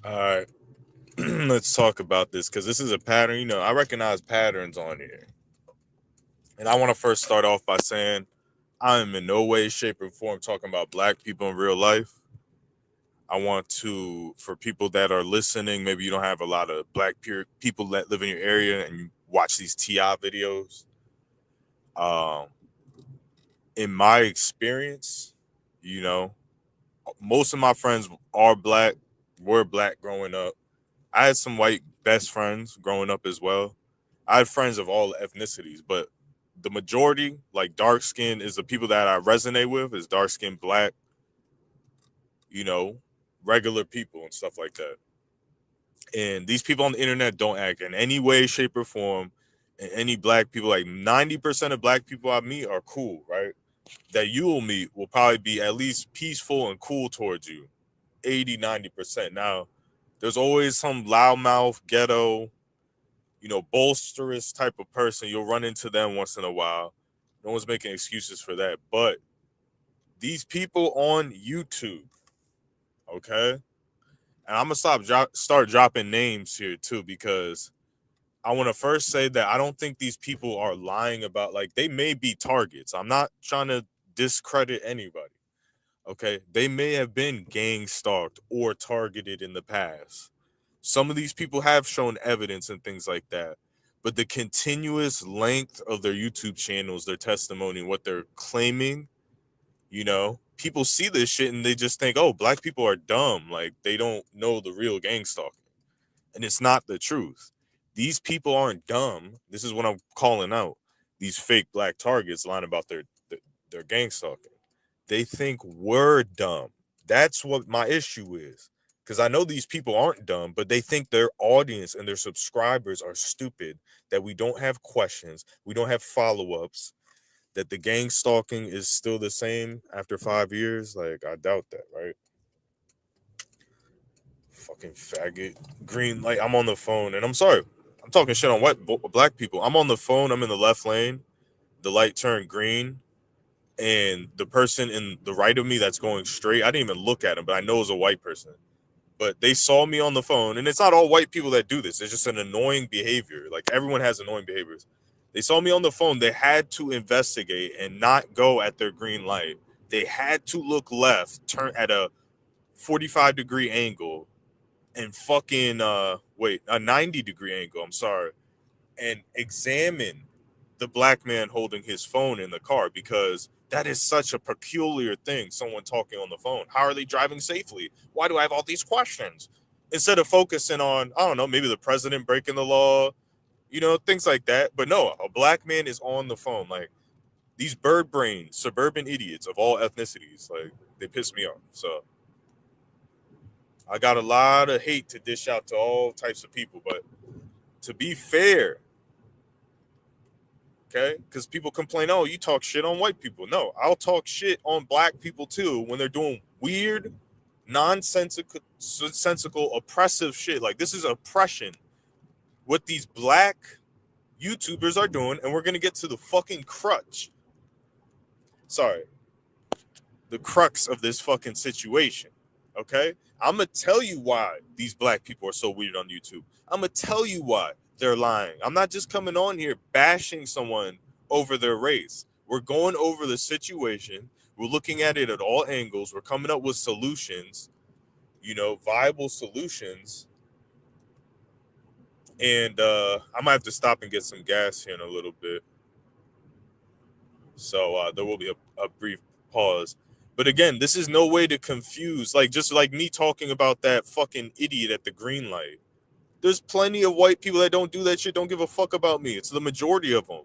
All right, let's talk about this because this is a pattern. I recognize patterns on here. And I want to first start off by saying I am in no way, shape, or form talking about black people in real life. I want to, for people that are listening, maybe you don't have a lot of black people that live in your area and you watch these TI videos. Um, in my experience, you know, most of my friends are black, were black growing up. I had some white best friends growing up as well. I had friends of all ethnicities, but the majority, like dark skin, is the people that I resonate with, is dark skin, black, you know, regular people and stuff like that. And these people on the internet don't act in any way, shape, or form. And any black people, like 90% of black people I meet are cool, right? That you will meet will probably be at least peaceful and cool towards you. 80, 90%. Now, there's always some loudmouth, ghetto, bolsterous type of person. You'll run into them once in a while. No one's making excuses for that. But these people on YouTube, okay? And I'm gonna start dropping names here too, because I want to first say that I don't think these people are lying about, like, they may be targets. I'm not trying to discredit anybody. Okay, they may have been gang stalked or targeted in the past. Some of these people have shown evidence and things like that. But the continuous length of their YouTube channels, their testimony, what they're claiming, people see this shit and they just think, oh, black people are dumb. Like, they don't know the real gang stalking. And it's not the truth. These people aren't dumb. This is what I'm calling out. These fake black targets lying about their gang stalking. They think we're dumb. That's what my issue is. Because I know these people aren't dumb, but they think their audience and their subscribers are stupid, that we don't have questions, we don't have follow ups, that the gang stalking is still the same after 5 years. Like, I doubt that, right? Fucking faggot. Green light. I'm on the phone, and I'm sorry. I'm talking shit on black people. I'm on the phone. I'm in the left lane. The light turned green, and the person in the right of me that's going straight, I didn't even look at him, but I know it's a white person. But they saw me on the phone, and it's not all white people that do this. It's just an annoying behavior. Like, everyone has annoying behaviors. They saw me on the phone. They had to investigate and not go at their green light. They had to look left, turn at a 45-degree angle, and fucking wait, a 90-degree angle. I'm sorry, and examine the black man holding his phone in the car, because that is such a peculiar thing. Someone talking on the phone. How are they driving safely? Why do I have all these questions? Instead of focusing on, I don't know, maybe the president breaking the law, things like that. But no, a black man is on the phone. Like, these bird brain suburban idiots of all ethnicities, like, they piss me off. So I got a lot of hate to dish out to all types of people, but to be fair, okay? Because people complain, oh, you talk shit on white people. No, I'll talk shit on black people too when they're doing weird, nonsensical, oppressive shit. Like, this is oppression. What these black YouTubers are doing, and we're gonna get to the fucking crutch. Sorry, the crux of this fucking situation. Okay? I'm gonna tell you why these black people are so weird on YouTube. I'm gonna tell you why they're lying. I'm not just coming on here bashing someone over their race. We're going over the situation. We're looking at it at all angles. We're coming up with solutions, viable solutions. And I might have to stop and get some gas here in a little bit. So there will be a brief pause. But again, this is no way to confuse, like, just like me talking about that fucking idiot at the green light. There's plenty of white people that don't do that shit, don't give a fuck about me. It's the majority of them.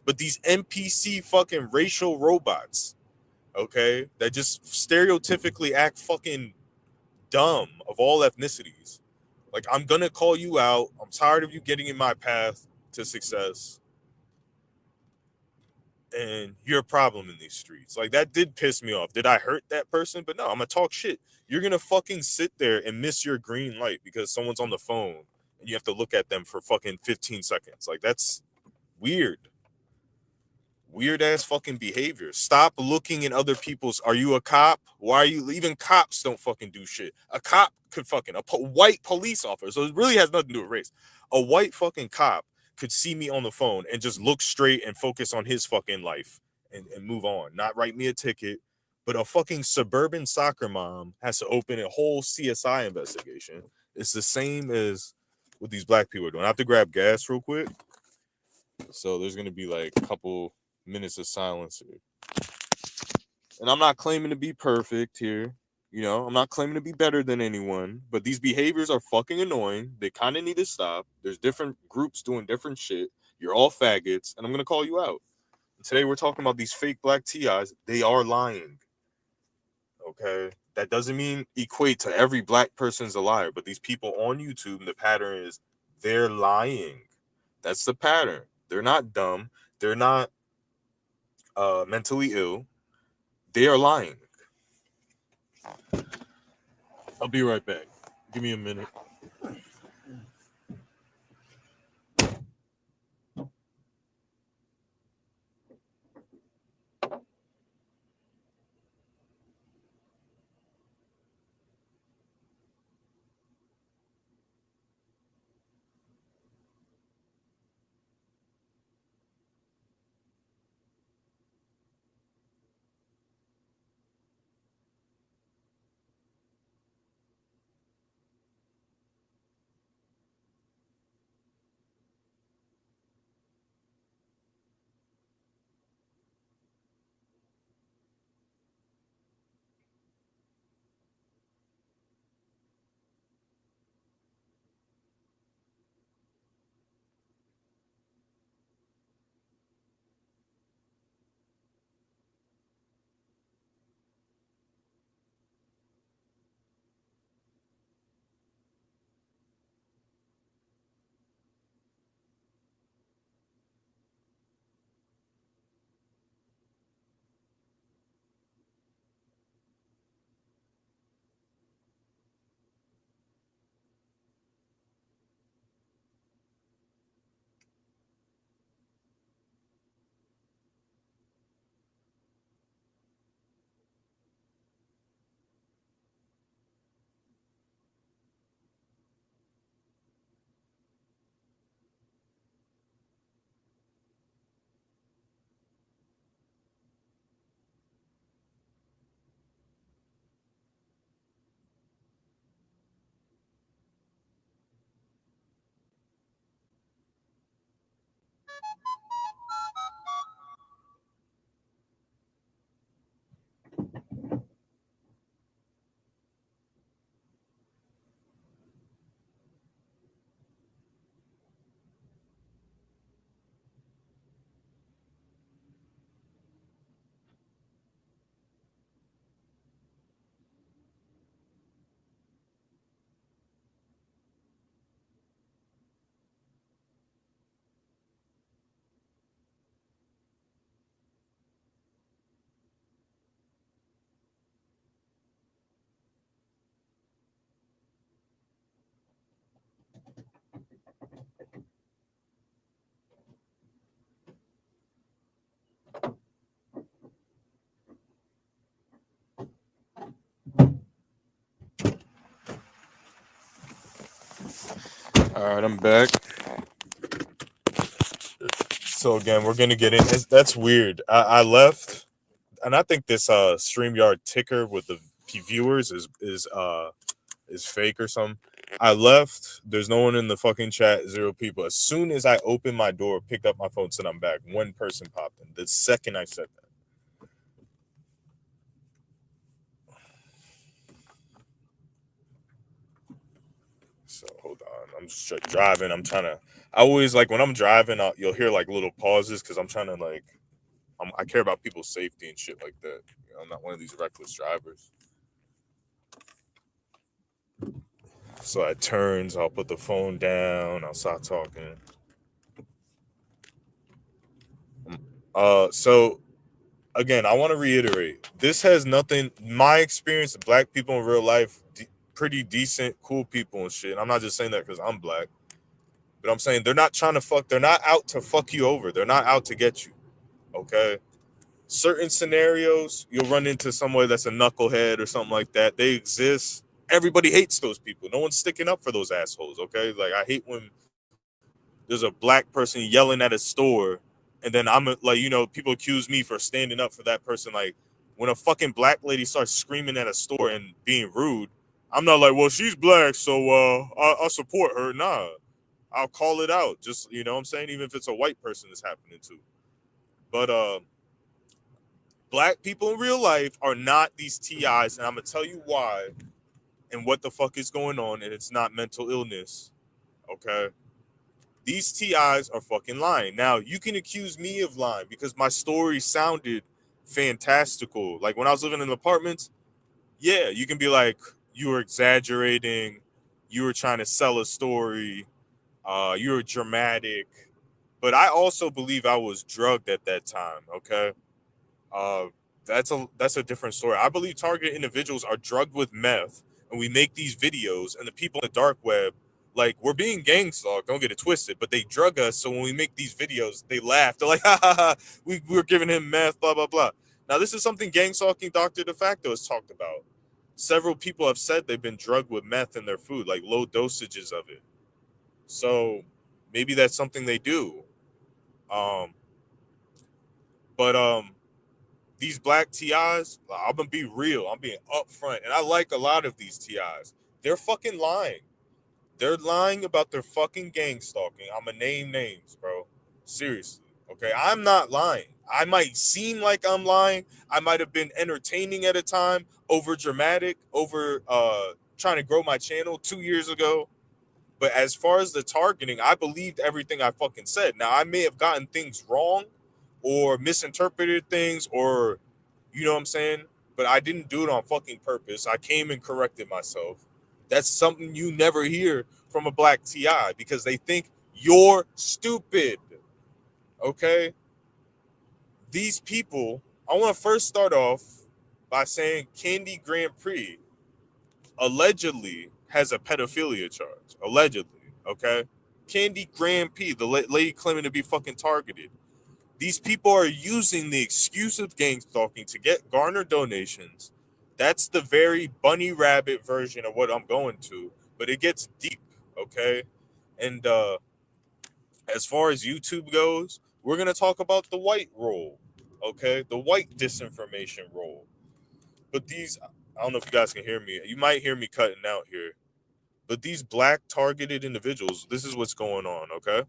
But these NPC fucking racial robots, okay, that just stereotypically act fucking dumb of all ethnicities. Like, I'm gonna call you out. I'm tired of you getting in my path to success, and you're a problem in these streets. Like, that did piss me off. Did I hurt that person? But no, I'm gonna talk shit. You're gonna fucking sit there and miss your green light because someone's on the phone and you have to look at them for fucking 15 seconds. Like, that's weird. Weird ass fucking behavior. Stop looking in other people's. Are you a cop? Why are you? Even cops don't fucking do shit. A cop could fucking white police officer. So it really has nothing to do with race. A white fucking cop could see me on the phone and just look straight and focus on his fucking life and move on. Not write me a ticket. But a fucking suburban soccer mom has to open a whole CSI investigation. It's the same as what these black people are doing. I have to grab gas real quick. So there's gonna be like a couple minutes of silence here. And I'm not claiming to be perfect here. You know, I'm not claiming to be better than anyone, but these behaviors are fucking annoying. They kind of need to stop. There's different groups doing different shit. You're all faggots, and I'm gonna call you out. And today we're talking about these fake black TIs. They are lying. Okay. That doesn't mean equate to every black person's a liar, but these people on YouTube, the pattern is they're lying. That's the pattern. They're not dumb. They're not mentally ill. They are lying. I'll be right back. Give me a minute. All right, I'm back. So again, we're gonna get in. That's weird. I left, and I think this StreamYard ticker with the viewers is fake or something. I left. There's no one in the fucking chat. Zero people. As soon as I opened my door, picked up my phone, said I'm back. One person popped in. The second I said that. So hold on. I'm just driving. I'm trying to. I always like when I'm driving. You'll hear like little pauses because I'm trying to like. I care about people's safety and shit like that. You know, I'm not one of these reckless drivers. So I turns. I'll put the phone down. I'll start talking. So again, I want to reiterate. This has nothing. My experience, black people in real life, pretty decent, cool people and shit. And I'm not just saying that because I'm black. But I'm saying they're not trying to fuck. They're not out to fuck you over. They're not out to get you. Okay. Certain scenarios, you'll run into somebody that's a knucklehead or something like that. They exist. Everybody hates those people. No one's sticking up for those assholes. Okay. Like, I hate when there's a black person yelling at a store, and then like, people accuse me for standing up for that person. Like, when a fucking black lady starts screaming at a store and being rude, I'm not like, well, she's black, so I'll support her. Nah, I'll call it out. Just, what I'm saying, even if it's a white person it's happening to. But black people in real life are not these TIs, and I'm gonna tell you why and what the fuck is going on, and it's not mental illness. Okay. These TIs are fucking lying. Now, you can accuse me of lying because my story sounded fantastical. Like, when I was living in apartments, yeah, you can be like, you were exaggerating, you were trying to sell a story, you were dramatic. But I also believe I was drugged at that time, okay? Uh, that's a different story. I believe targeted individuals are drugged with meth, and we make these videos, and the people in the dark web, like, we're being gang stalked. Don't get it twisted, but they drug us. So when we make these videos, they laugh. They're like, ha ha ha, we're giving him meth, blah blah blah. Now, this is something gang stalking Doctor De Facto has talked about. Several people have said they've been drugged with meth in their food, like low dosages of it. So maybe that's something they do. Um, but these black TIs, I'm gonna be real. I'm being upfront, and I like a lot of these TIs. They're fucking lying. They're lying about their fucking gang stalking. I'm gonna name names, bro. Seriously, okay? I'm not lying. I might seem like I'm lying. I might have been entertaining at a time, over dramatic, over trying to grow my channel 2 years ago. But as far as the targeting, I believed everything I fucking said. Now, I may have gotten things wrong or misinterpreted things, or, you know what I'm saying? But I didn't do it on fucking purpose. I came and corrected myself. That's something you never hear from a black TI because they think you're stupid. Okay? These people, I want to first start off by saying Candy Grand Prix allegedly has a pedophilia charge. Allegedly. Okay? Candy Grand Prix, the lady claiming to be fucking targeted. These people are using the excuse of gang stalking to get garner donations. That's the very bunny rabbit version of what I'm going to, but it gets deep, okay? And as far as YouTube goes, we're gonna talk about the white role, okay? The white disinformation role. But these, I don't know if you guys can hear me. You might hear me cutting out here. But these black targeted individuals, this is what's going on, okay?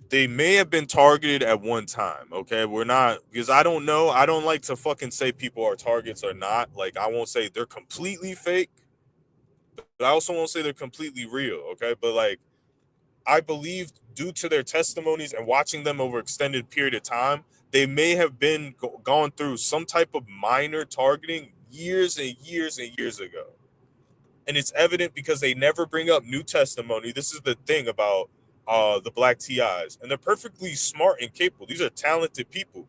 They may have been targeted at one time. Okay, we're not, because I don't know. I don't like to fucking say people are targets or not. Like, I won't say they're completely fake, but I also won't say they're completely real. Okay, but like, I believe due to their testimonies and watching them over extended period of time, they may have been gone through some type of minor targeting years and years and years ago. And it's evident because they never bring up new testimony. This is the thing about the black TIs, and they're perfectly smart and capable. These are talented people,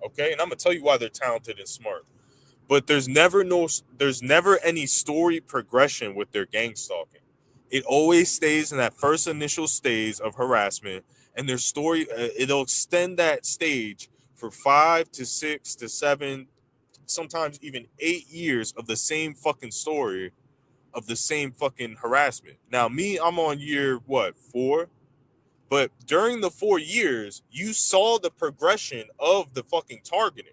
okay? And I'm gonna tell you why they're talented and smart. But there's never any story progression with their gang stalking. It always stays in that first initial stage of harassment, and their story it'll extend that stage for 5 to 6 to 7, sometimes even 8 years of the same fucking story, of the same fucking harassment. Now, me, I'm on year what, 4? But during the 4 years, you saw the progression of the fucking targeting.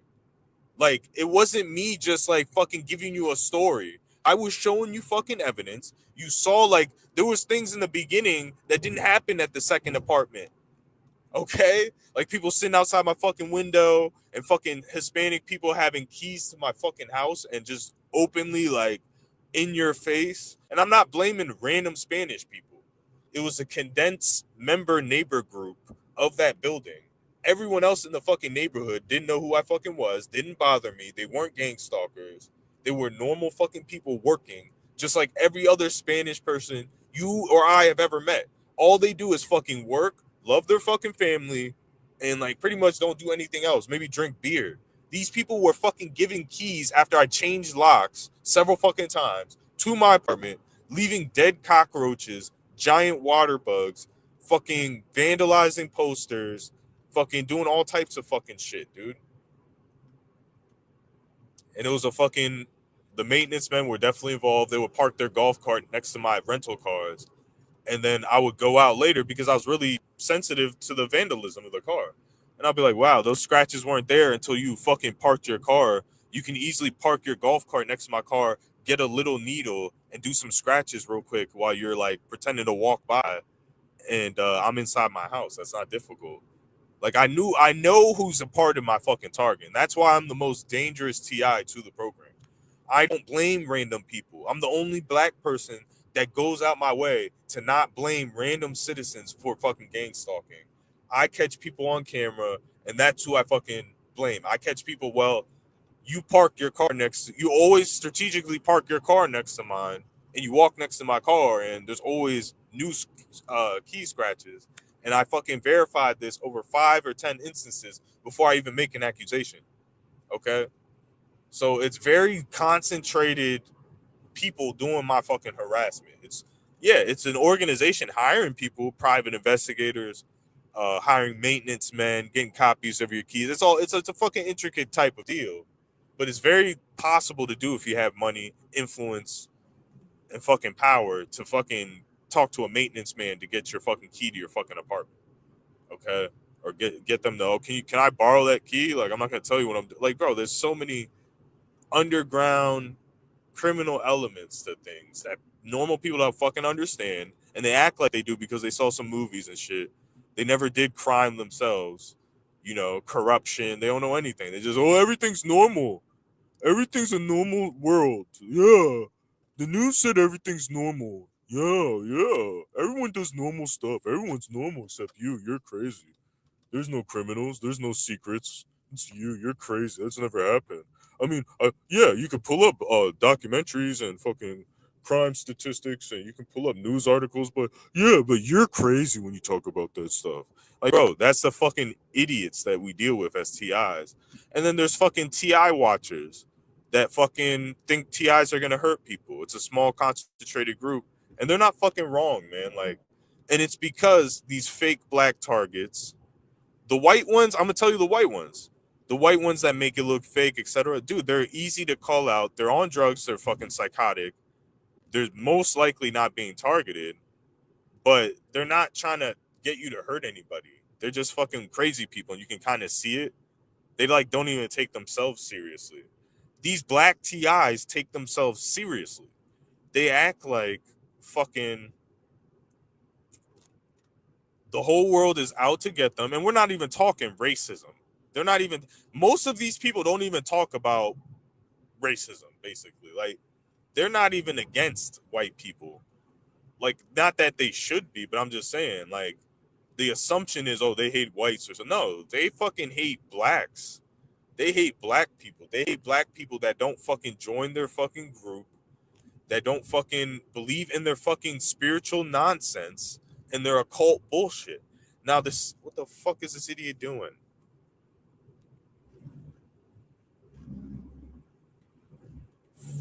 Like, it wasn't me just like fucking giving you a story. I was showing you fucking evidence. You saw, like, there was things in the beginning that didn't happen at the second apartment. Okay? Like, people sitting outside my fucking window, and fucking Hispanic people having keys to my fucking house and just openly, like, in your face. And I'm not blaming random Spanish people. It was a condensed member neighbor group of that building. Everyone else in the fucking neighborhood didn't know who I fucking was, didn't bother me. They weren't gang stalkers. They were normal fucking people working, just like every other Spanish person you or I have ever met. All they do is fucking work, love their fucking family, and like pretty much don't do anything else. Maybe drink beer. These people were fucking giving keys after I changed locks several fucking times to my apartment, leaving dead cockroaches, giant water bugs, fucking vandalizing posters, fucking doing all types of fucking shit, dude. And it was a fucking the maintenance men were definitely involved. They would park their golf cart next to my rental cars, and then I would go out later because I was really sensitive to the vandalism of the car. And I'll be like, wow, those scratches weren't there until you fucking parked your car. You can easily park your golf cart next to my car, get a little needle, and do some scratches real quick while you're like pretending to walk by. And I'm inside my house. That's not difficult. Like I know who's a part of my fucking target. And that's why I'm the most dangerous TI to the program. I don't blame random people. I'm the only black person that goes out my way to not blame random citizens for fucking gang stalking. I catch people on camera, and that's who I fucking blame. I catch people, well, you park your car you always strategically park your car next to mine, and you walk next to my car, and there's always new key scratches. And I fucking verified this over 5 or 10 instances before I even make an accusation. Okay? So it's very concentrated people doing my fucking harassment. It's an organization hiring people, private investigators, hiring maintenance men, getting copies of your keys. It's a fucking intricate type of deal. But it's very possible to do if you have money, influence, and fucking power to fucking talk to a maintenance man to get your fucking key to your fucking apartment. Okay? Or get them to, oh, can I borrow that key? Like, I'm not gonna tell you what I'm like, bro. There's so many underground criminal elements to things that normal people don't fucking understand, and they act like they do because they saw some movies and shit. They never did crime themselves, corruption. They don't know anything. They just, oh, everything's normal. Everything's a normal world. Yeah, the news said everything's normal. Yeah, yeah. Everyone does normal stuff. Everyone's normal except you. You're crazy. There's no criminals. There's no secrets. It's you. You're crazy. That's never happened. I mean, yeah, you can pull up documentaries and fucking crime statistics, and you can pull up news articles, but yeah, but you're crazy when you talk about that stuff. Like, bro, that's the fucking idiots that we deal with as TIs. And then there's fucking TI watchers that fucking think TIs are gonna hurt people. It's a small concentrated group, and they're not fucking wrong, man. Like, and it's because these fake black targets, the white ones, I'm gonna tell you the white ones. The white ones that make it look fake, etc. Dude, they're easy to call out. They're on drugs, they're fucking psychotic. They're most likely not being targeted, but they're not trying to get you to hurt anybody. They're just fucking crazy people, and you can kind of see it. They like don't even take themselves seriously. These black TIs take themselves seriously. They act like fucking the whole world is out to get them, and we're not even talking racism. They're not even, most of these people don't even talk about racism, basically. Like, they're not even against white people. Like, not that they should be, but I'm just saying, like, the assumption is, oh, they hate whites or so. No, they fucking hate blacks. They hate black people. They hate black people that don't fucking join their fucking group, that don't fucking believe in their fucking spiritual nonsense and their occult bullshit. Now, this, what the fuck is this idiot doing?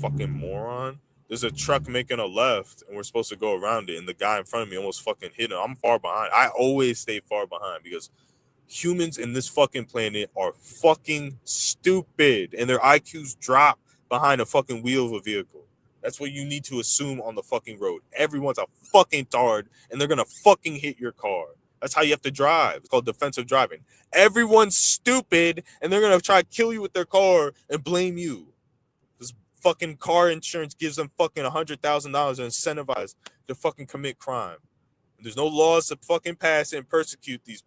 Fucking moron. There's a truck making a left and we're supposed to go around it, and the guy in front of me almost fucking hit him. I'm far behind. I always stay far behind because humans in this fucking planet are fucking stupid and their IQs drop behind a fucking wheel of a vehicle. That's what you need to assume on the fucking road. Everyone's a fucking tard and they're gonna fucking hit your car. That's how you have to drive. It's called defensive driving. Everyone's stupid and they're gonna try to kill you with their car and blame you. This fucking car insurance gives them fucking $100,000 and incentivize to fucking commit crime. And there's no laws to fucking pass and prosecute these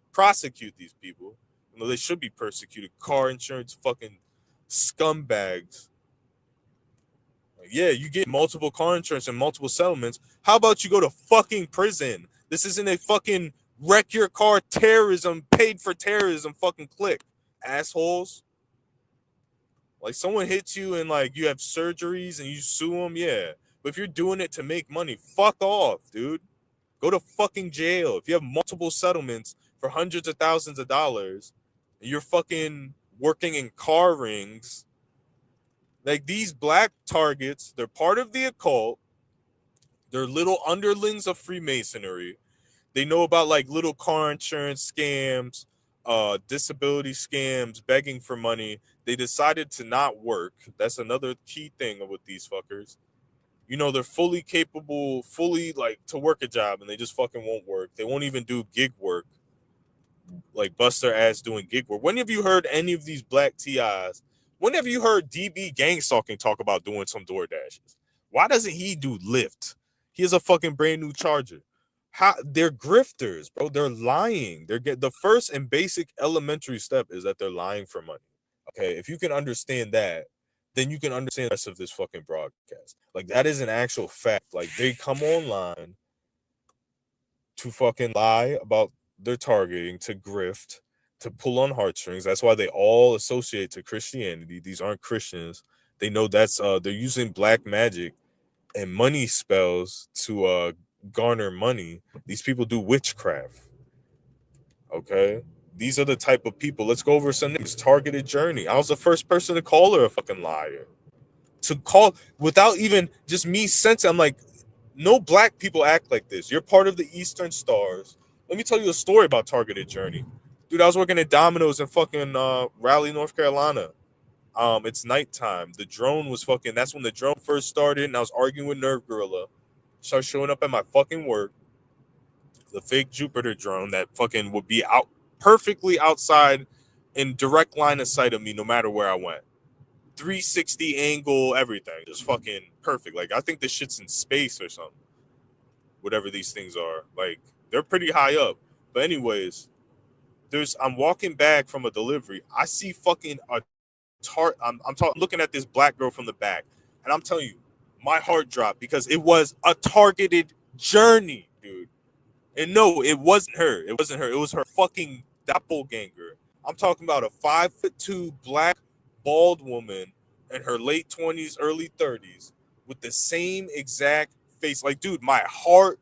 people. You know, they should be persecuted. Car insurance fucking scumbags. Like, yeah, you get multiple car insurance and multiple settlements. How about you go to fucking prison? This isn't a fucking wreck your car terrorism, paid for terrorism fucking click, assholes. Like, someone hits you and like you have surgeries and you sue them, yeah. But if you're doing it to make money, fuck off, dude. Go to fucking jail. If you have multiple settlements for hundreds of thousands of dollars, and you're fucking working in car rings, like these black targets, they're part of the occult. They're little underlings of Freemasonry. They know about like little car insurance scams, disability scams, begging for money. They decided to not work. That's another key thing with these fuckers. You know, they're fully capable, fully like to work a job, and they just fucking won't work. They won't even do gig work, like bust their ass doing gig work. When have you heard any of these black TIs? When have you heard DB Gangstalking talk about doing some door dashes? Why doesn't he do Lyft? He has a fucking brand new Charger. How they're grifters, bro. They're lying. They're get the first and basic elementary step is that they're lying for money. Okay, if you can understand that, then you can understand the rest of this fucking broadcast. Like that is an actual fact. Like they come online to fucking lie about their targeting, to grift, to pull on heartstrings. That's why they all associate to Christianity. These aren't Christians. They know that's they're using black magic and money spells to garner money. These people do witchcraft. Okay. These are the type of people. Let's go over some names. Targeted Journey. I was the first person to call her a fucking liar. To call without even just me sensing. I'm like, no black people act like this. You're part of the Eastern Stars. Let me tell you a story about Targeted Journey. Dude, I was working at Domino's in fucking Raleigh, North Carolina. It's nighttime. The drone was fucking, that's when the drone first started, and I was arguing with Nerve Gorilla. Started showing up at my fucking work. The fake Jupiter drone that fucking would be out perfectly outside in direct line of sight of me no matter where I went. 360 angle, everything. Just fucking perfect. Like I think this shit's in space or something. Whatever these things are. Like they're pretty high up. But anyways, I'm walking back from a delivery. I see fucking a looking at this black girl from the back, and I'm telling you, my heart dropped because it was a targeted journey, dude. And no, it wasn't her. It wasn't her. It was her fucking doppelganger. I'm talking about a 5'2" black bald woman in her late 20s, early 30s, with the same exact face. Like, dude, my heart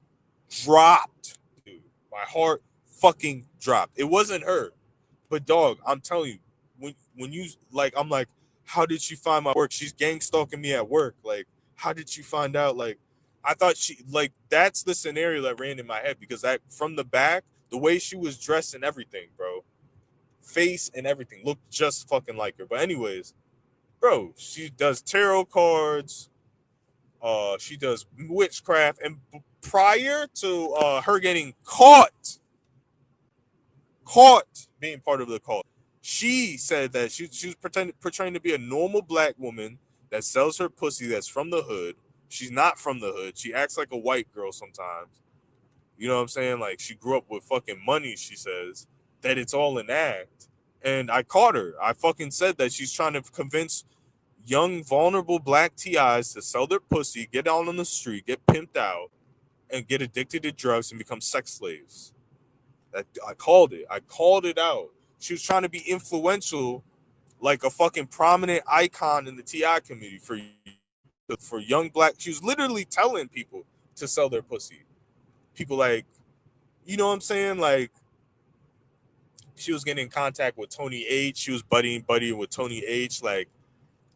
dropped. Dude, my heart fucking dropped. It wasn't her. But dog, I'm telling you, when you like, I'm like, how did she find my work? She's gang stalking me at work. Like, how did she find out? Like, I thought she like that's the scenario that ran in my head because that from the back, the way she was dressed and everything, bro, face and everything looked just fucking like her. But anyways, bro, she does tarot cards. She does witchcraft, and prior to her getting caught being part of the cult. She said that she was portraying to be a normal black woman that sells her pussy that's from the hood. She's not from the hood. She acts like a white girl sometimes. You know what I'm saying? Like she grew up with fucking money, she says. That it's all an act. And I caught her. I fucking said that she's trying to convince young, vulnerable black TIs to sell their pussy, get out on the street, get pimped out, and get addicted to drugs and become sex slaves. I called it. I called it out. She was trying to be influential, like a fucking prominent icon in the TI community for young black. She was literally telling people to sell their pussy. People like, you know what I'm saying? Like she was getting in contact with Tony H. She was buddying with Tony H. Like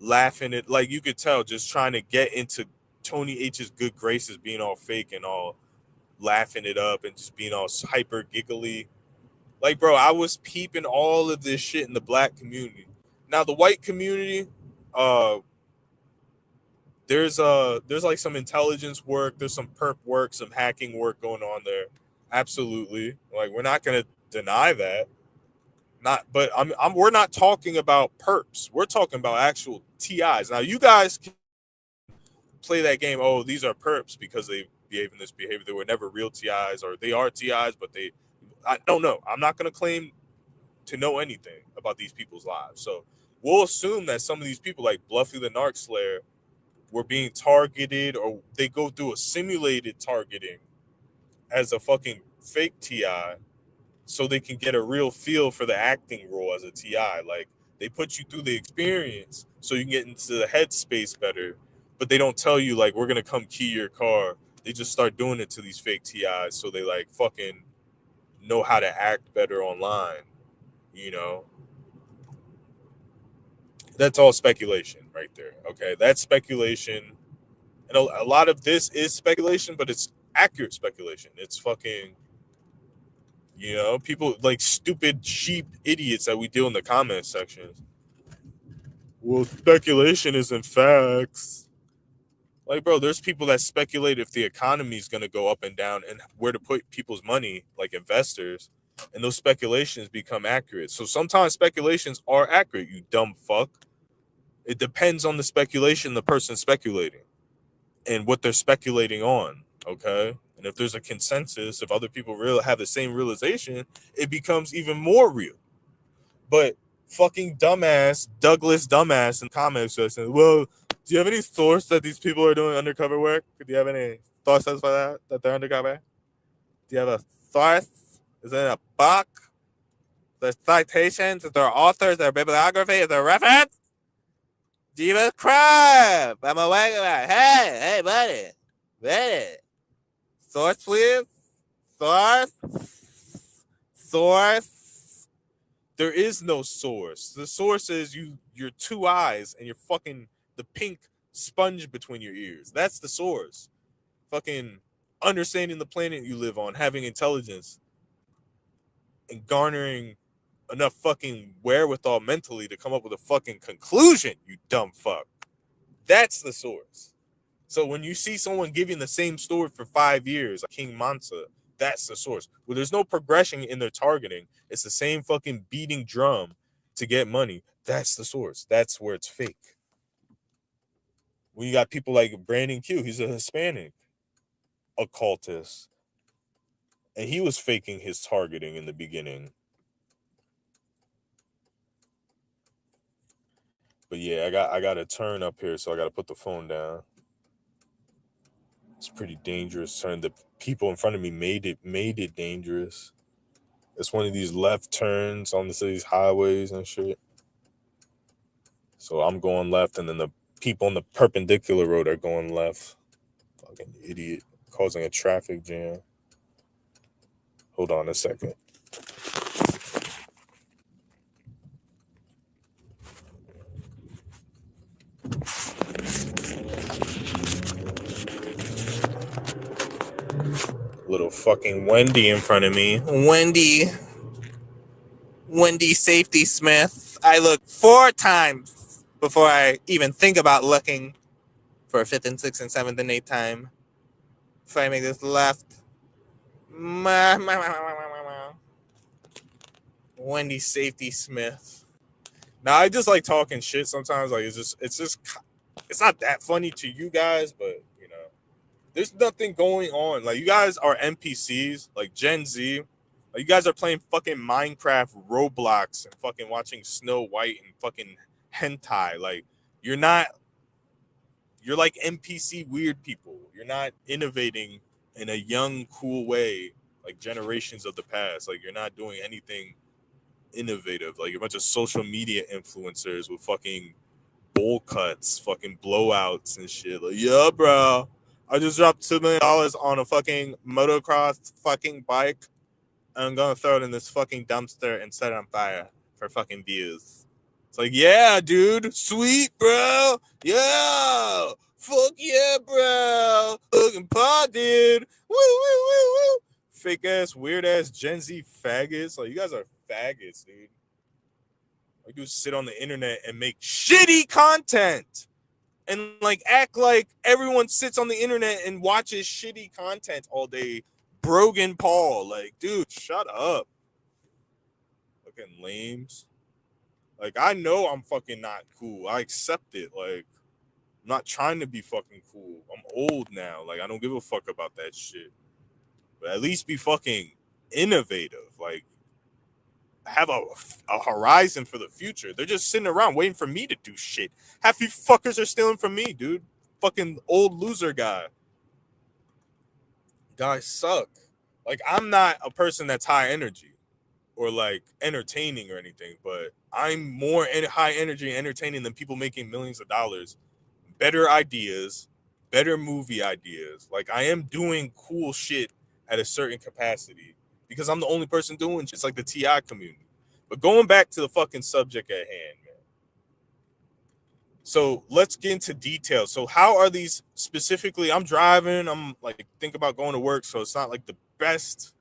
laughing at, like you could tell, just trying to get into Tony H's good graces, being all fake and all laughing it up and just being all hyper giggly. Like, bro, I was peeping all of this shit in the black community. Now, the white community, uh, there's like some intelligence work, there's some perp work, some hacking work going on there. Absolutely, like we're not gonna deny that. Not, but we're not talking about perps. We're talking about actual TIs. Now, you guys can play that game. Oh, these are perps because they behave in this behavior. They were never real TIs, or they are TIs, but they. I don't know. I'm not gonna claim to know anything about these people's lives. So we'll assume that some of these people, like Bluffy the Narc Slayer, were being targeted or they go through a simulated targeting as a fucking fake TI so they can get a real feel for the acting role as a TI. Like they put you through the experience so you can get into the headspace better, but they don't tell you like we're gonna come key your car. They just start doing it to these fake TIs so they like fucking know how to act better online, you know. That's all speculation right there. Okay, that's speculation, and a lot of this is speculation, but it's accurate speculation. It's fucking You know, people like stupid sheep idiots that we deal in the comment sections. Well, speculation isn't facts. Like, bro, there's people that speculate if the economy is going to go up and down and where to put people's money, like investors, and those speculations become accurate. So sometimes speculations are accurate, you dumb fuck. It depends on the speculation the person's speculating and what they're speculating on, okay? And if there's a consensus, if other people have the same realization, it becomes even more real. But fucking dumbass Douglas dumbass in the comments section. Well, do you have any source that these people are doing undercover work? Do you have any sources for that they're undercover? Do you have a source? Is it a book? There's citations? Is there authors? Is there bibliography? Is there reference? Jesus Christ! I'm awake about. Hey, buddy, source, please. Source. There is no source. The source is your two eyes and your fucking the pink sponge between your ears. That's the source. Fucking understanding the planet you live on, having intelligence, and garnering enough fucking wherewithal mentally to come up with a fucking conclusion, you dumb fuck. That's the source. So when you see someone giving the same story for 5 years, like King Mansa, that's the source. Well, there's no progression in their targeting. It's the same fucking beating drum to get money. That's the source. That's where it's fake. When you got people like Brandon Q, he's a Hispanic occultist, and he was faking his targeting in the beginning. But yeah, I got a turn up here, so I got to put the phone down. It's pretty dangerous turn. The people in front of me made it dangerous. It's one of these left turns on these highways and shit. So I'm going left, and then the people on the perpendicular road are going left. Fucking idiot, causing a traffic jam. Hold on a second. Little fucking Wendy in front of me. Wendy Safety Smith. I look 4 times before I even think about looking for a 5th and 6th and 7th and 8th time. Before I make this left. Wendy Safety Smith. Now I just like talking shit sometimes. Like it's not that funny to you guys, but you know, there's nothing going on. Like you guys are NPCs, like Gen Z. Like you guys are playing fucking Minecraft, Roblox, and fucking watching Snow White and fucking hentai. Like you're like NPC weird people. You're not innovating in a young, cool way like generations of the past. Like you're not doing anything innovative. Like a bunch of social media influencers with fucking bowl cuts, fucking blowouts and shit. Like, yeah, bro, I just dropped $2 million on a fucking motocross fucking bike. And I'm gonna throw it in this fucking dumpster and set it on fire for fucking views. It's like, yeah, dude, sweet, bro. Yeah, fuck yeah, bro. Looking pot, dude. Woo, woo, woo, woo. Fake ass, weird ass Gen Z faggots. Like, you guys are faggots, dude. Like, you sit on the internet and make shitty content and like act like everyone sits on the internet and watches shitty content all day. Brogan Paul, like, dude, shut up. Fucking lames. Like, I know I'm fucking not cool. I accept it. Like, I'm not trying to be fucking cool. I'm old now. Like, I don't give a fuck about that shit. But at least be fucking innovative. Like, have a horizon for the future. They're just sitting around waiting for me to do shit. Half you fuckers are stealing from me, dude. Fucking old loser guy. Guys suck. Like, I'm not a person that's high energy or like entertaining or anything, but I'm more high energy and entertaining than people making millions of dollars. Better ideas, better movie ideas. Like, I am doing cool shit at a certain capacity because I'm the only person doing shit. It's like the TI community. But going back to the fucking subject at hand, man. So let's get into details. So how are these specifically? I'm driving. I'm like think about going to work, so it's not like the best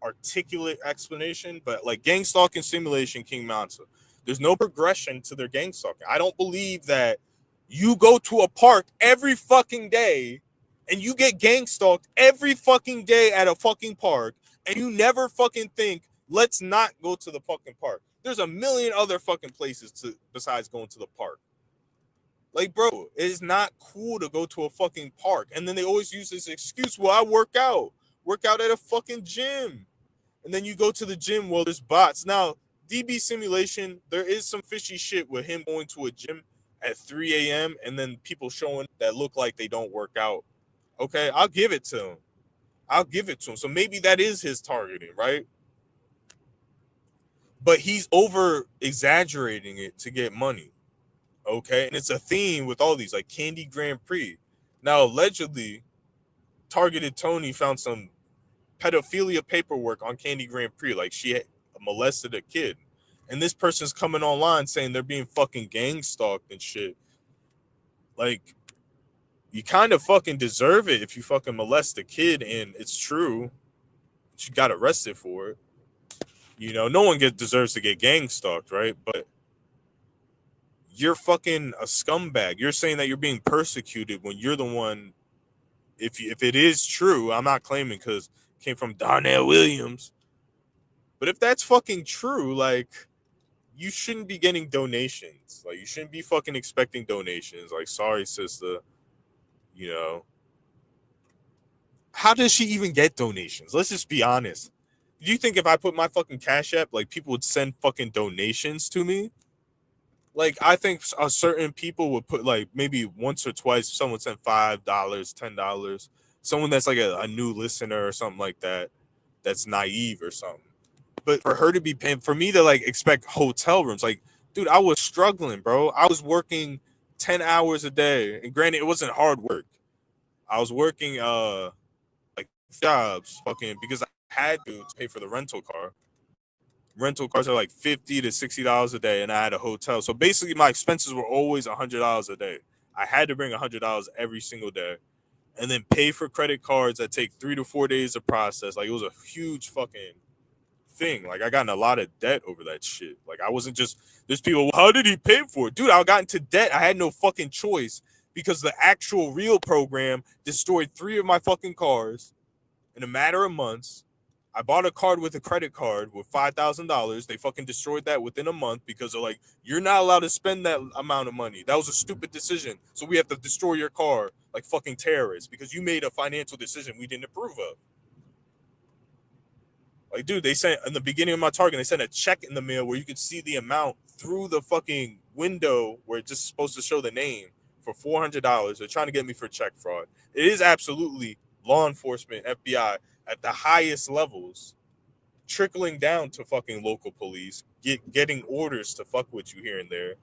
articulate explanation, but like gang stalking simulation, King Mansa, there's no progression to their gang stalking. I don't believe that you go to a park every fucking day and you get gang stalked every fucking day at a fucking park and you never fucking think, let's not go to the fucking park. There's a million other fucking places to besides going to the park. Like, bro, it's not cool to go to a fucking park. And then they always use this excuse, well, I work out at a fucking gym. And then you go to the gym, well, there's bots. Now, DB simulation, there is some fishy shit with him going to a gym at 3 a.m. and then people showing that look like they don't work out. Okay, I'll give it to him. I'll give it to him. So maybe that is his targeting, right? But he's over exaggerating it to get money. Okay, and it's a theme with all these, like Candy Grand Prix. Now, allegedly, Targeted Tony found some pedophilia paperwork on Candy Grand Prix, like she had molested a kid, and this person's coming online saying they're being fucking gang stalked and shit. Like, you kind of fucking deserve it if you fucking molest a kid and it's true. You got arrested for it. You know, no one deserves to get gang stalked, right? But you're fucking a scumbag. You're saying that you're being persecuted when you're the one. If it is true, I'm not claiming because it came from Darnell Williams. But if that's fucking true, like, you shouldn't be getting donations. Like, you shouldn't be fucking expecting donations. Like, sorry, sister. You know, how does she even get donations? Let's just be honest. Do you think if I put my fucking Cash App, like, people would send fucking donations to me? Like, I think certain people would put, like, maybe once or twice, someone sent $5, $10. Someone that's like a new listener or something like that, that's naive or something. But for her to be paying, for me to like expect hotel rooms, like, dude, I was struggling, bro. I was working 10 hours a day. And granted, it wasn't hard work. I was working like jobs fucking because I had to pay for the rental car. Rental cars are like $50 to $60 a day, and I had a hotel. So basically, my expenses were always $100 a day. I had to bring $100 every single day, and then pay for credit cards that take 3 to 4 days to process. Like, it was a huge fucking thing. Like, I got in a lot of debt over that shit. Like, I wasn't just, there's people, well, how did he pay for it? Dude, I got into debt. I had no fucking choice because the actual real program destroyed 3 of my fucking cars in a matter of months. I bought a card with a credit card with $5,000. They fucking destroyed that within a month because they're like, you're not allowed to spend that amount of money. That was a stupid decision. So we have to destroy your car like fucking terrorists because you made a financial decision we didn't approve of. Like, dude, they sent in the beginning of my Target, they sent a check in the mail where you could see the amount through the fucking window where it's just supposed to show the name for $400. They're trying to get me for check fraud. It is absolutely law enforcement, FBI at the highest levels, trickling down to fucking local police, getting orders to fuck with you here and there.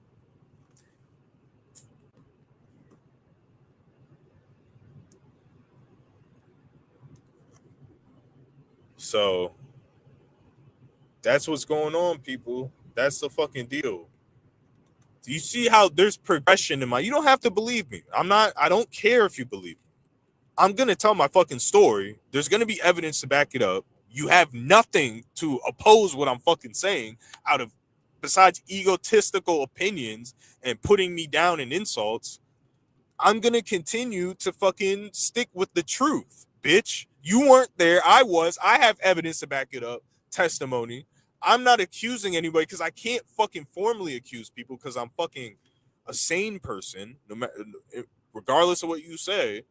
So that's what's going on, people. That's the fucking deal. Do you see how there's progression in my? You don't have to believe me. I don't care if you believe me. I'm gonna tell my fucking story. There's gonna be evidence to back it up. You have nothing to oppose what I'm fucking saying out of besides egotistical opinions and putting me down in insults. I'm gonna continue to fucking stick with the truth, bitch. You weren't there. I was. I have evidence to back it up. Testimony. I'm not accusing anybody because I can't fucking formally accuse people because I'm fucking a sane person. No matter, regardless of what you say,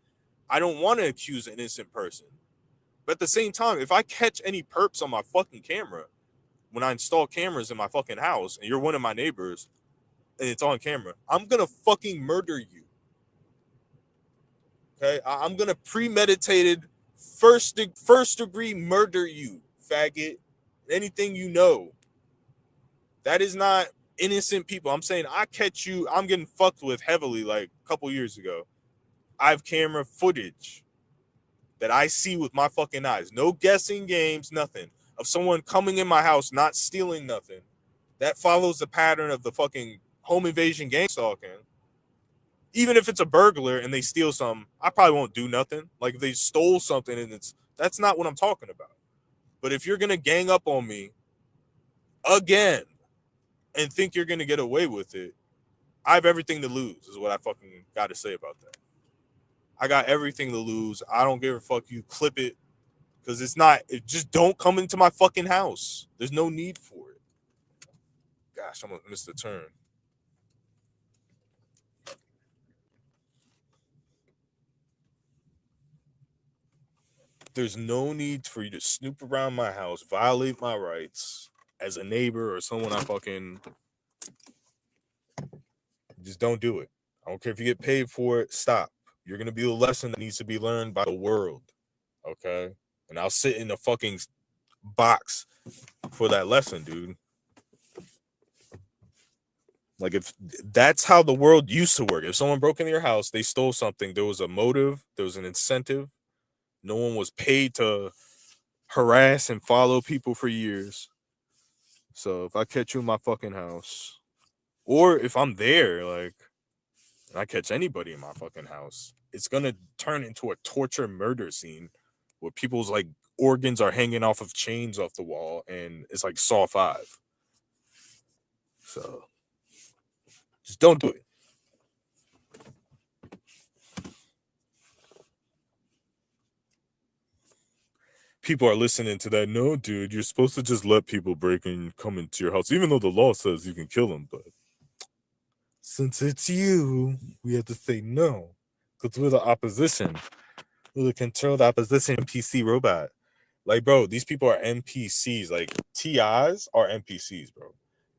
I don't want to accuse an innocent person. But at the same time, if I catch any perps on my fucking camera, when I install cameras in my fucking house, and you're one of my neighbors, and it's on camera, I'm gonna fucking murder you. Okay, I'm gonna premeditated first degree murder you, faggot. Anything you know. That is not innocent people. I'm saying I catch you. I'm getting fucked with heavily like a couple years ago. I have camera footage that I see with my fucking eyes. No guessing games, nothing. Of someone coming in my house, not stealing nothing. That follows the pattern of the fucking home invasion gang stalking. Even if it's a burglar and they steal something, I probably won't do nothing. Like if they stole something and that's not what I'm talking about. But if you're gonna gang up on me again and think you're gonna get away with it, I have everything to lose. Is what I fucking got to say about that. I got everything to lose. I don't give a fuck. You clip it because it's not. It just don't come into my fucking house. There's no need for it. Gosh, I'm gonna miss the turn. There's no need for you to snoop around my house, violate my rights as a neighbor or someone I fucking just don't do it. I don't care if you get paid for it. Stop. You're gonna be a lesson that needs to be learned by the world. Okay, and I'll sit in a fucking box for that lesson, dude. Like if that's how the world used to work. If someone broke into your house, they stole something, there was a motive, there was an incentive. No one was paid to harass and follow people for years. So if I catch you in my fucking house, or if I'm there, like, and I catch anybody in my fucking house, it's gonna turn into a torture murder scene where people's like organs are hanging off of chains off the wall, and it's like Saw 5. So just don't do it. People are listening to that. No, dude, you're supposed to just let people break and come into your house, even though the law says you can kill them. But since it's you, we have to say no because we're the opposition. We're the controlled opposition NPC robot. Like, bro, these people are NPCs. Like, TIs are NPCs, bro.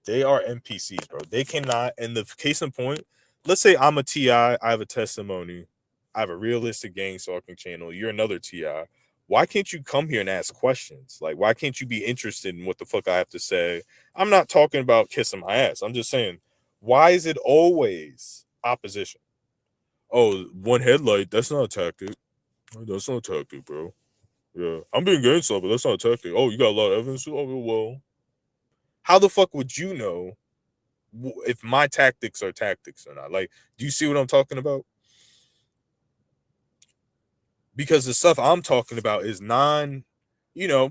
They are NPCs, bro. They cannot. And the case in point, let's say I'm a TI. I have a testimony. I have a realistic gang stalking channel. You're another TI. Why can't you come here and ask questions? Like, why can't you be interested in what the fuck I have to say? I'm not talking about kissing my ass. I'm just saying, why is it always opposition? Oh, one headlight. That's not a tactic. That's not a tactic, bro. Yeah, I'm being gangster, but that's not a tactic. Oh, you got a lot of evidence. Oh, well, how the fuck would you know if my tactics are tactics or not? Like, do you see what I'm talking about? Because the stuff I'm talking about is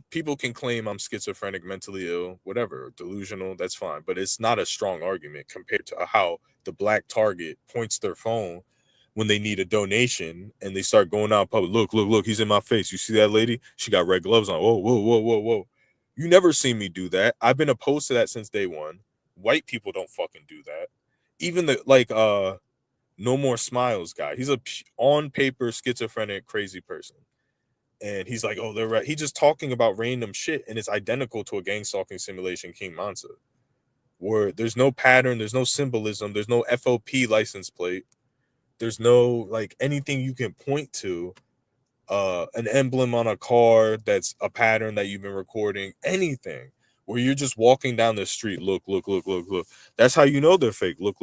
people can claim I'm schizophrenic, mentally ill, whatever, delusional, that's fine. But it's not a strong argument compared to how the black target points their phone when they need a donation and they start going out in public. Look, he's in my face. You see that lady? She got red gloves on. Whoa. You never seen me do that. I've been opposed to that since day one. White people don't fucking do that. Even the No More Smiles guy. He's a on paper schizophrenic crazy person. And he's like, oh, they're right. He's just talking about random shit, and it's identical to a gang stalking simulation, King Mansa, where there's no pattern, there's no symbolism, there's no FOP license plate, there's no like anything you can point to, an emblem on a car that's a pattern that you've been recording, anything. Where you're just walking down the street, look. That's how you know they're fake. Look.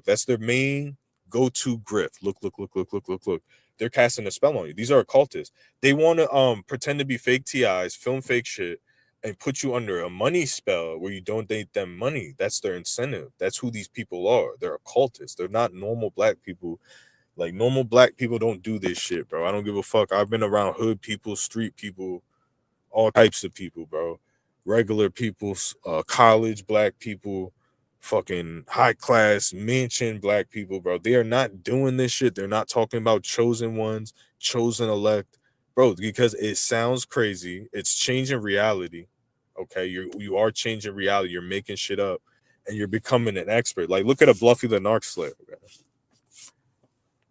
That's their main go-to grift. Look. They're casting a spell on you. These are occultists. They want to pretend to be fake TIs, film fake shit, and put you under a money spell where you donate them money. That's their incentive. That's who these people are. They're occultists. They're not normal black people. Like, normal black people don't do this shit, bro. I don't give a fuck. I've been around hood people, street people, all types of people, bro. Regular people, college black people, fucking high class mansion black people, bro. They are not doing this shit. They're not talking about chosen ones, chosen elect, bro, because it sounds crazy. It's changing reality. Okay, you are changing reality. You're making shit up, and you're becoming an expert. Like, look at a Bluffy the Narc Slayer, bro.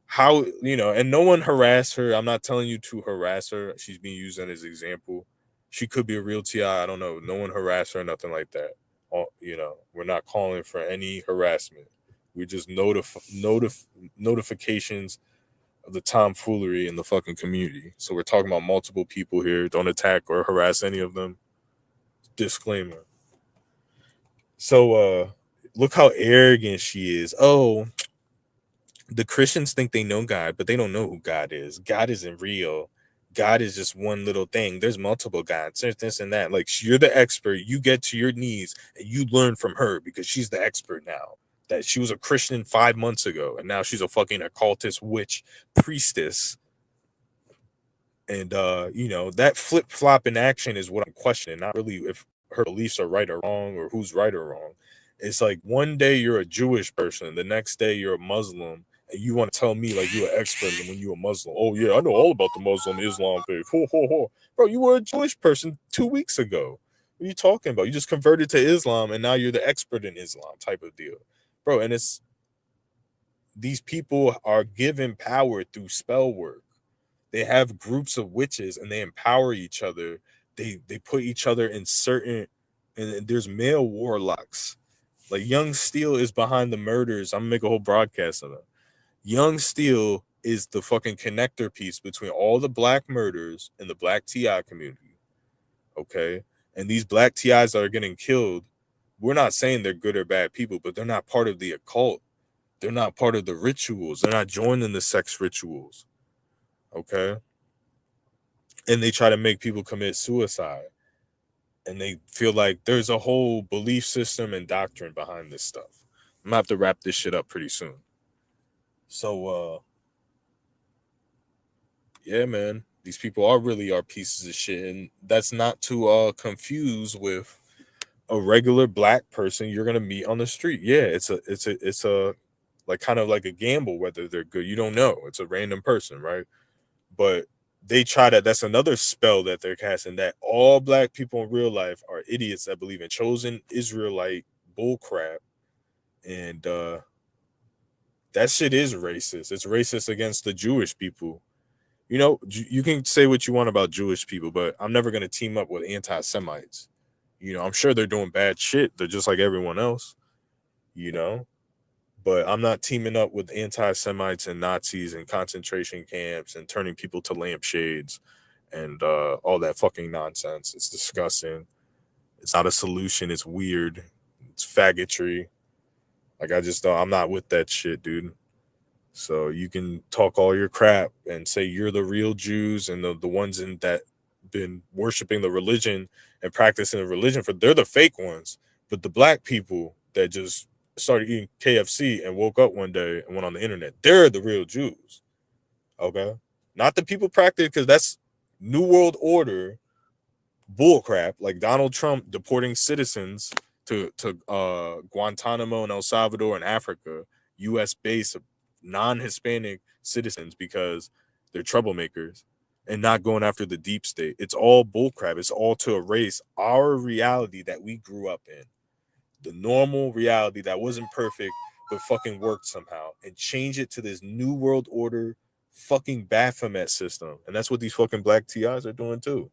How, and no one harassed her. I'm not telling you to harass her. She's being used as an example. She could be a real TI. I don't know. No one harassed her, nothing like that. We're not calling for any harassment. We just notifications of the tomfoolery in the fucking community. So we're talking about multiple people here. Don't attack or harass any of them. Disclaimer. So look how arrogant she is. Oh, the Christians think they know God, but they don't know who God is. God isn't real. God is just one little thing. There's multiple gods. There's this and that. Like, you're the expert. You get to your knees and you learn from her because she's the expert now. That she was a Christian 5 months ago, and now she's a fucking occultist witch priestess. And that flip-flop in action is what I'm questioning, not really if her beliefs are right or wrong or who's right or wrong. It's like one day you're a Jewish person, the next day you're a Muslim, and you want to tell me like you're an expert when you're a Muslim. Oh yeah, I know all about the Muslim Islam faith. Ho, ho, ho. Bro, you were a Jewish person 2 weeks ago. What are you talking about? You just converted to Islam and now you're the expert in Islam type of deal. Bro, and it's these people are given power through spell work. They have groups of witches and they empower each other. They put each other in certain, and there's male warlocks. Like Young Steel is behind the murders. I'm gonna make a whole broadcast of it. Young Steel is the fucking connector piece between all the black murders and the black TI community. Okay. And these black TIs that are getting killed, we're not saying they're good or bad people, but they're not part of the occult. They're not part of the rituals. They're not joining the sex rituals. Okay. And they try to make people commit suicide. And they feel like there's a whole belief system and doctrine behind this stuff. I'm gonna have to wrap this shit up pretty soon. So yeah, man, these people are pieces of shit, and that's not to confuse with a regular black person you're gonna meet on the street. Yeah, it's a like kind of like a gamble whether they're good. You don't know. It's a random person, right? But they try to, that's another spell that they're casting, that all black people in real life are idiots that believe in chosen Israelite bullcrap. And that shit is racist. It's racist against the Jewish people. You can say what you want about Jewish people, but I'm never going to team up with anti-Semites. I'm sure they're doing bad shit. They're just like everyone else, you know but I'm not teaming up with anti-Semites and Nazis and concentration camps and turning people to lampshades and all that fucking nonsense. It's disgusting. It's not a solution. It's weird. It's faggotry. Like, I just don't, I'm not with that shit, dude. So you can talk all your crap and say you're the real Jews and the ones in that been worshiping the religion and practicing the religion, for they're the fake ones. But the black people that just started eating KFC and woke up one day and went on the internet, they're the real Jews. Okay. Not the people practice, because that's New World Order bullcrap, like Donald Trump deporting citizens to Guantanamo and El Salvador and Africa, U.S. based non-Hispanic citizens because they're troublemakers, and not going after the deep state. It's all bullcrap. It's all to erase our reality that we grew up in, the normal reality that wasn't perfect but fucking worked somehow, and change it to this New World Order fucking Baphomet system. And that's what these fucking black TIs are doing too.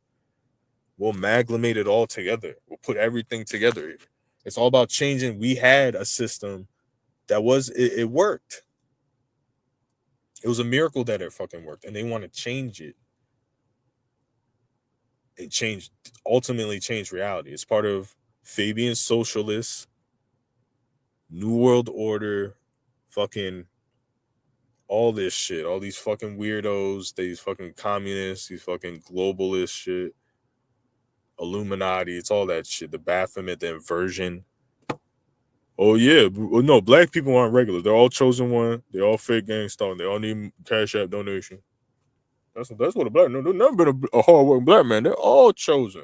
We'll amalgamate it all together. We'll put everything together. It's all about changing. We had a system that it worked. It was a miracle that it fucking worked, and they want to change it. Ultimately changed reality. It's part of Fabian socialists, New World Order, fucking all this shit. All these fucking weirdos, these fucking communists, these fucking globalist shit, Illuminati. It's all that shit. The Baphomet, the inversion. Oh yeah, no, black people aren't regular. They're all chosen one. They're all fake Gangstalking. They all need Cash App donation. That's what a black. No, there's never been a hardworking black man. They're all chosen.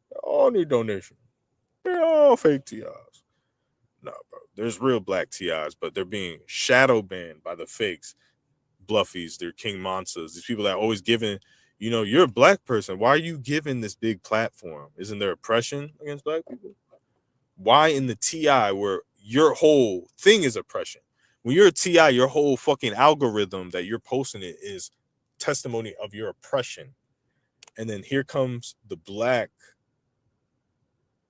They all need donation. They're all fake TIs. No, bro. There's real black TIs, but they're being shadow banned by the fakes, bluffies. They're King Mansas. These people that are always giving. You're a black person. Why are you giving this big platform? Isn't there oppression against black people? Why in the TI, where your whole thing is oppression? When you're a TI, your whole fucking algorithm that you're posting it is testimony of your oppression. And then here comes the black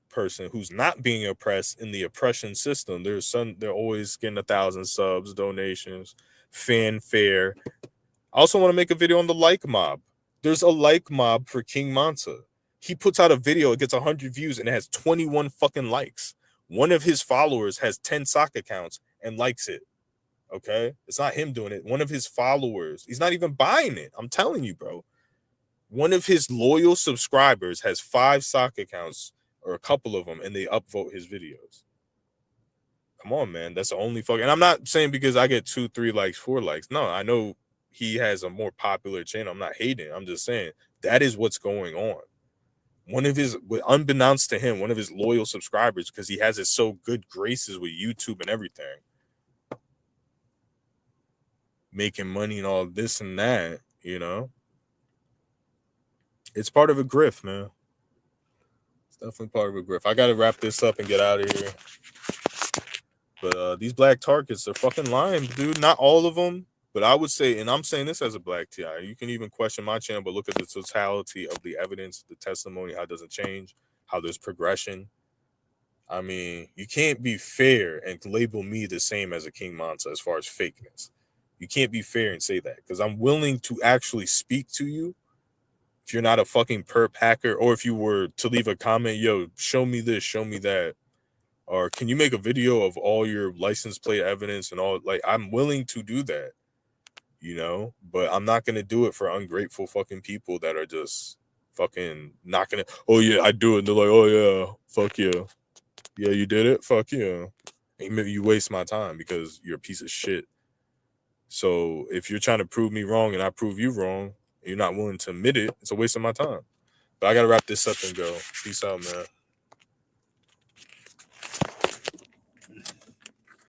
person who's not being oppressed in the oppression system. They're always getting 1,000 subs, donations, fanfare. I also want to make a video on the like mob. There's a like mob for King Mansa. He puts out a video, it gets 100 views, and it has 21 fucking likes. One of his followers has 10 sock accounts and likes it. Okay? It's not him doing it. One of his followers, he's not even buying it. I'm telling you, bro. One of his loyal subscribers has 5 sock accounts, or a couple of them, and they upvote his videos. Come on, man. That's the only fucking. And I'm not saying because I get 2, 3 likes, 4 likes. No, I know he has a more popular channel. I'm not hating. I'm just saying that is what's going on. One of his, unbeknownst to him, one of his loyal subscribers, because he has his so good graces with YouTube and everything, making money and all this and that, you know, it's part of a grift, man. It's definitely part of a grift. I gotta wrap this up and get out of here. But these black targets are fucking lying, dude. Not all of them, but I would say, and I'm saying this as a black TI, you can even question my channel, but look at the totality of the evidence, the testimony, how it doesn't change, how there's progression. I mean, you can't be fair and label me the same as a King Mansa as far as fakeness. You can't be fair and say that, because I'm willing to actually speak to you. If you're not a fucking perp hacker, or if you were to leave a comment, yo, show me this, show me that, or can you make a video of all your license plate evidence and all, like, I'm willing to do that, you know, but I'm not gonna do it for ungrateful fucking people that are just fucking not gonna, oh yeah, I do it, and they're like, oh yeah, fuck yeah. Yeah, you did it, fuck yeah. And maybe you waste my time because you're a piece of shit. So if you're trying to prove me wrong and I prove you wrong, and you're not willing to admit it, it's a waste of my time. But I gotta wrap this up and go. Peace out, man.